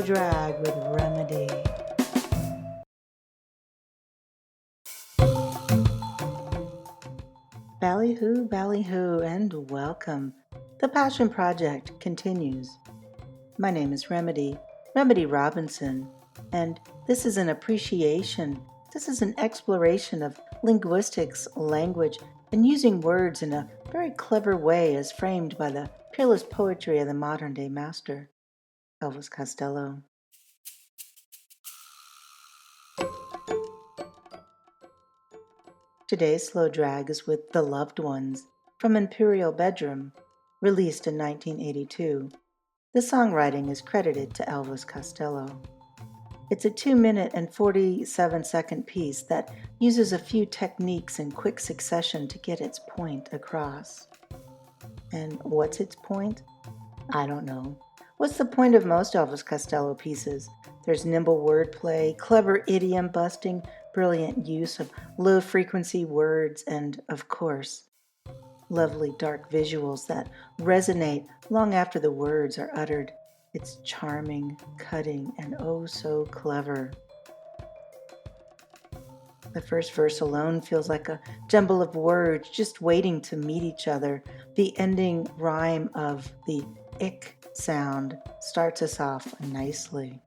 Drag with Remedy. Ballyhoo, ballyhoo, and welcome. The Passion Project continues. My name is Remedy, Remedy Robinson, and this is an appreciation. This is an exploration of linguistics, language, and using words in a very clever way as framed by the peerless poetry of the modern day master, Elvis Costello. Today's slow drag is with The Loved Ones from Imperial Bedroom, released in 1982. The songwriting is credited to Elvis Costello. It's a 2-minute and 47-second piece that uses a few techniques in quick succession to get its point across. And what's its point? I don't know. What's the point of most Elvis Costello pieces? There's nimble wordplay, clever idiom busting, brilliant use of low-frequency words, and, of course, lovely dark visuals that resonate long after the words are uttered. It's charming, cutting, and oh so clever. The first verse alone feels like a jumble of words just waiting to meet each other. The ending rhyme of the ick sound starts us off nicely.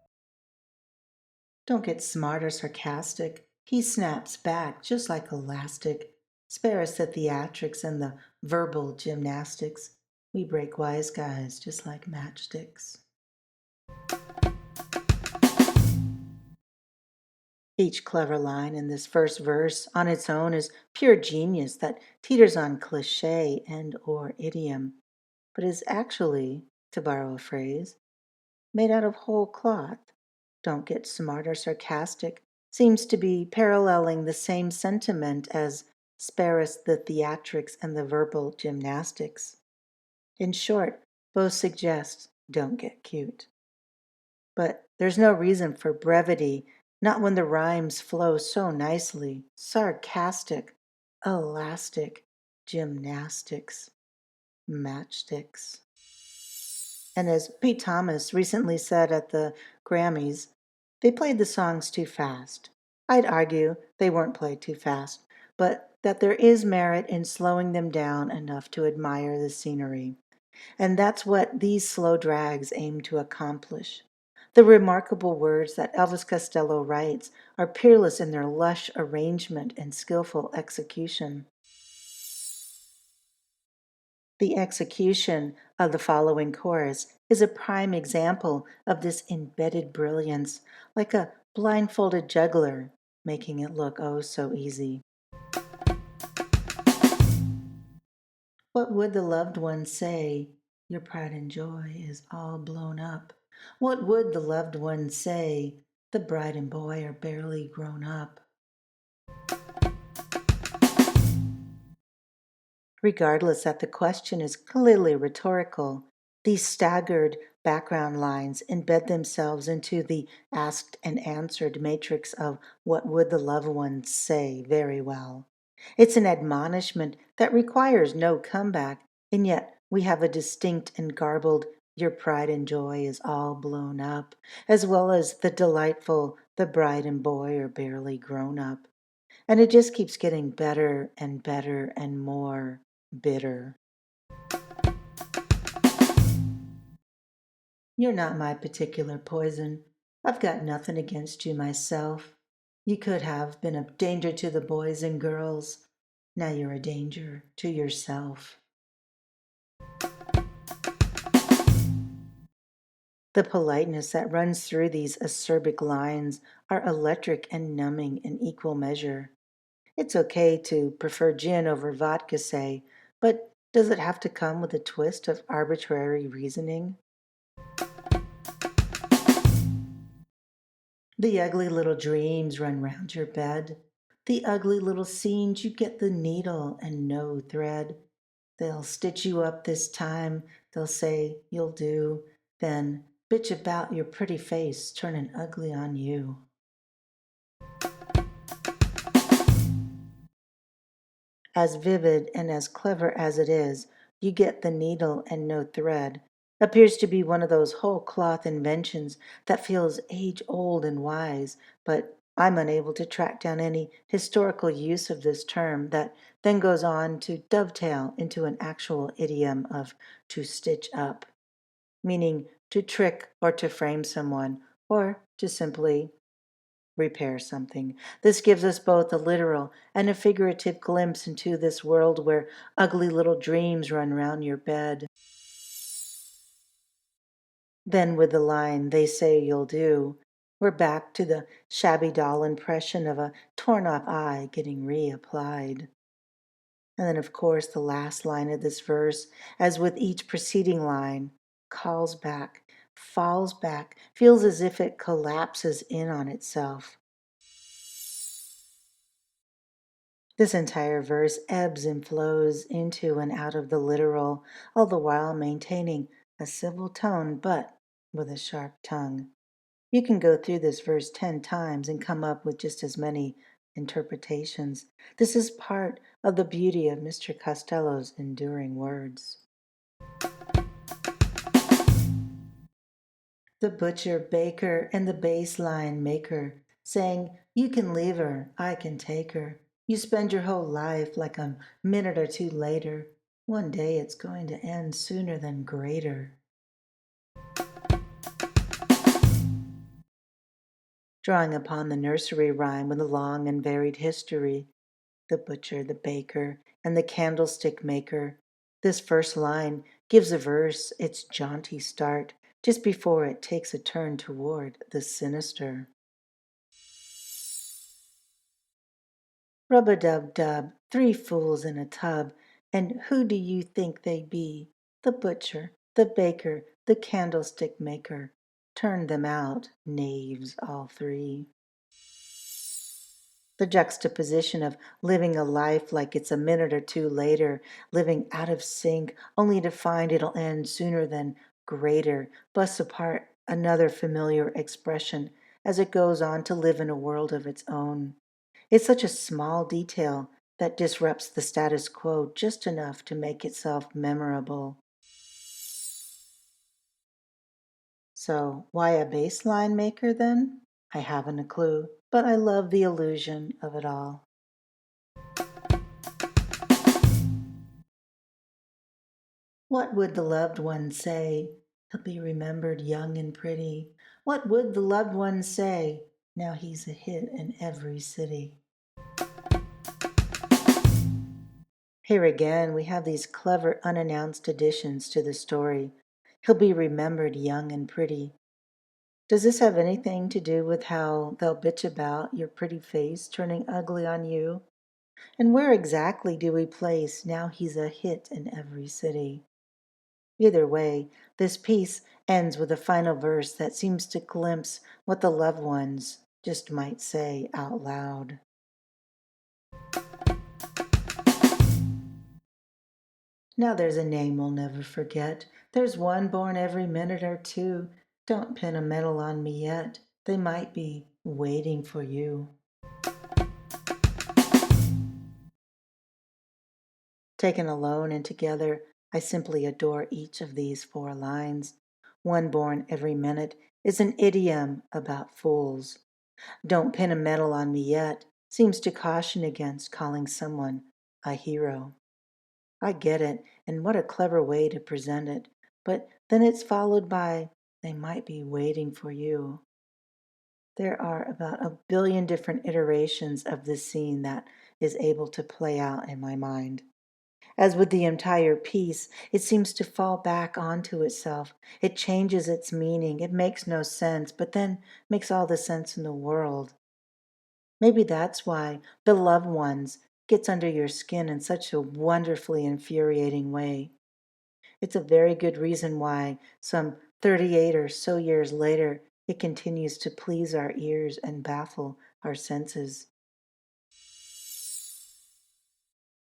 Don't get smart or sarcastic. He snaps back just like elastic. Spare us the theatrics and the verbal gymnastics. We break wise guys just like matchsticks. Each clever line in this first verse on its own is pure genius that teeters on cliché and or idiom, but is actually, to borrow a phrase, made out of whole cloth. Don't get smart or sarcastic seems to be paralleling the same sentiment as spare us the theatrics and the verbal gymnastics. In short, both suggest don't get cute. But there's no reason for brevity, not when the rhymes flow so nicely. Sarcastic, elastic, gymnastics, matchsticks. And as Pete Thomas recently said at the Grammys, they played the songs too fast. I'd argue they weren't played too fast, but that there is merit in slowing them down enough to admire the scenery. And that's what these slow drags aim to accomplish. The remarkable words that Elvis Costello writes are peerless in their lush arrangement and skillful execution. The execution of the following chorus is a prime example of this embedded brilliance, like a blindfolded juggler, making it look oh so easy. What would the loved one say? Your pride and joy is all blown up. What would the loved one say? The bride and boy are barely grown up. Regardless that the question is clearly rhetorical, these staggered background lines embed themselves into the asked and answered matrix of what would the loved one say very well. It's an admonishment that requires no comeback, and yet we have a distinct and garbled your pride and joy is all blown up, as well as the delightful the bride and boy are barely grown up. And it just keeps getting better and more bitter. You're not my particular poison. I've got nothing against you myself. You could have been a danger to the boys and girls. Now you're a danger to yourself. The politeness that runs through these acerbic lines are electric and numbing in equal measure. It's okay to prefer gin over vodka, say, but does it have to come with a twist of arbitrary reasoning? The ugly little dreams run round your bed. The ugly little scenes you get the needle and no thread. They'll stitch you up this time, they'll say you'll do, then bitch about your pretty face turning ugly on you. As vivid and as clever as it is, you get the needle and no thread. appears to be one of those whole cloth inventions that feels age old and wise, but I'm unable to track down any historical use of this term that then goes on to dovetail into an actual idiom of to stitch up, meaning to trick or to frame someone, or to simply repair something. This gives us both a literal and a figurative glimpse into this world where ugly little dreams run round your bed. Then, with the line, they say you'll do, we're back to the shabby doll impression of a torn off eye getting reapplied. And then, of course, the last line of this verse, as with each preceding line, calls back, falls back, feels as if it collapses in on itself. This entire verse ebbs and flows into and out of the literal, all the while maintaining a civil tone but with a sharp tongue. You can go through this verse 10 times and come up with just as many interpretations. This is part of the beauty of Mr. Costello's enduring words. The butcher, baker, and the bassline maker, saying, you can leave her, I can take her. You spend your whole life like a minute or two later. One day it's going to end sooner than greater. Drawing upon the nursery rhyme with a long and varied history, the butcher, the baker, and the candlestick maker. This first line gives a verse its jaunty start just before it takes a turn toward the sinister. Rub-a-dub-dub, three fools in a tub, and who do you think they be? The butcher, the baker, the candlestick maker. Turn them out, knaves all three. The juxtaposition of living a life like it's a minute or two later, living out of sync, only to find it'll end sooner than greater, busts apart another familiar expression as it goes on to live in a world of its own. It's such a small detail that disrupts the status quo just enough to make itself memorable. So, why a baseline maker then? I haven't a clue, but I love the illusion of it all. What would the loved one say? He'll be remembered young and pretty. What would the loved one say? Now he's a hit in every city. Here again, we have these clever unannounced additions to the story. He'll be remembered young and pretty. Does this have anything to do with how they'll bitch about your pretty face turning ugly on you? And where exactly do we place now he's a hit in every city? Either way, this piece ends with a final verse that seems to glimpse what the loved ones just might say out loud. Now there's a name we'll never forget. There's one born every minute or two. Don't pin a medal on me yet. They might be waiting for you. Taken alone and together, I simply adore each of these four lines. One born every minute is an idiom about fools. Don't pin a medal on me yet seems to caution against calling someone a hero. I get it, and what a clever way to present it. But then it's followed by, they might be waiting for you. There are about a billion different iterations of this scene that is able to play out in my mind. As with the entire piece, it seems to fall back onto itself. It changes its meaning. It makes no sense, but then makes all the sense in the world. Maybe that's why the loved ones gets under your skin in such a wonderfully infuriating way. It's a very good reason why, some 38 or so years later, it continues to please our ears and baffle our senses.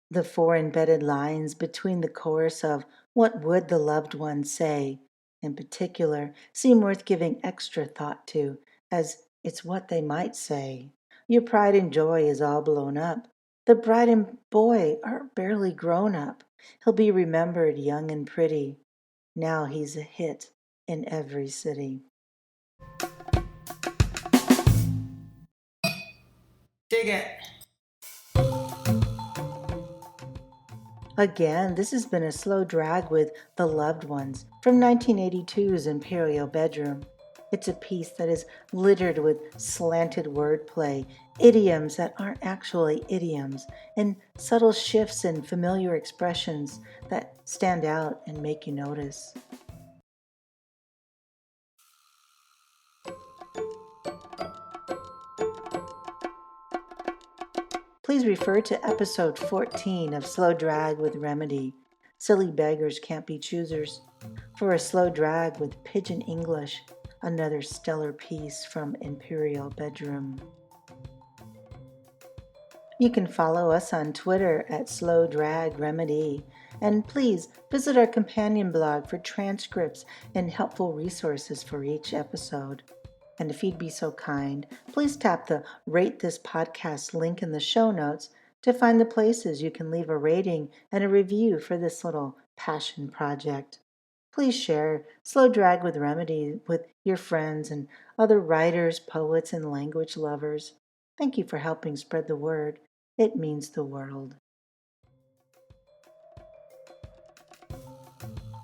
The four embedded lines between the chorus of "What would the loved one say?" in particular seem worth giving extra thought to, as it's what they might say. Your pride and joy is all blown up. The bride and boy are barely grown up. He'll be remembered young and pretty. Now he's a hit in every city. Dig it. Again, this has been a slow drag with The Loved Ones from 1982's Imperial Bedroom. It's a piece that is littered with slanted wordplay, idioms that aren't actually idioms, and subtle shifts in familiar expressions that stand out and make you notice. Please refer to episode 14 of Slow Drag with Remedy. Silly beggars can't be choosers. For a slow drag with Pidgin English, another stellar piece from Imperial Bedroom. You can follow us on Twitter at Slow Drag Remedy, and please visit our companion blog for transcripts and helpful resources for each episode. And if you'd be so kind, please tap the Rate This Podcast link in the show notes to find the places you can leave a rating and a review for this little passion project. Please share Slow Drag with Remedy with your friends and other writers, poets, and language lovers. Thank you for helping spread the word. It means the world.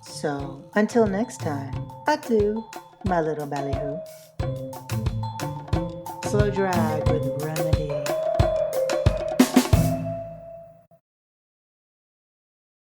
So, until next time, adieu, my little ballyhoo. Slow Drag with Remedy.